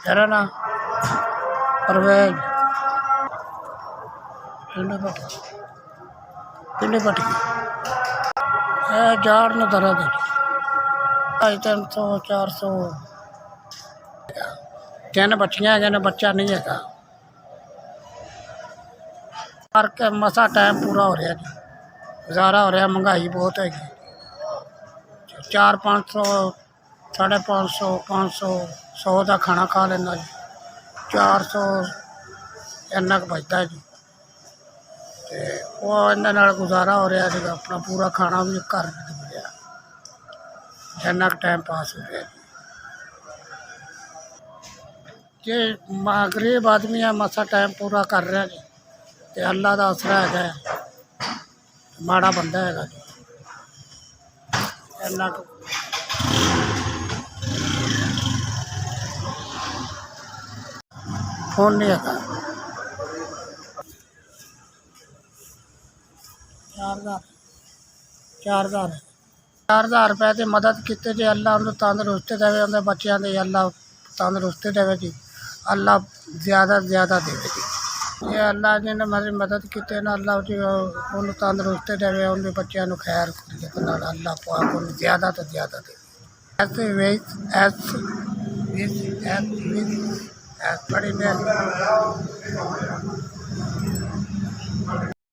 मेरा नाम परवेज पिंडी भट्टी जाड़ न दर्द 350 400 तीन बच्चियां है बच्चा नहीं है करके मसा टाइम पूरा हो रहा जी गुजारा हो रहा महंगाई बहुत हैगी 400 500 550 500 100 का खाना खा लेना जी 400 इन्ना क बचता है जी तो वो इन्होंने गुजारा हो रहा है अपना पूरा खाना भी घर मिले इन्ना क टाइम पास हो रहा जी गरीब आदमी है मसा टाइम पूरा कर रहा जी तो अल्लाह का आसरा है माड़ा बंदा है जी इन्ना फोन नहीं है 4,000 रुपए की मदद की जी अल्लाह उन्हें तंदरुस्ती देवे उन्हें बच्चों की अल्लाह तंदरुस्ती देवे जी अल्लाह ज़्यादा से ज़्यादा देवे जी ये अल्लाह जी ने मेरी मदद की ना अल्लाह जी उन्हें तंदरुस्ती देवे उन्हें बच्चों को खैर अल्लाह पाक उन्हें ज़्यादा तो ज़्यादा दे ऐसे वेस बड़ी मेहरबानी।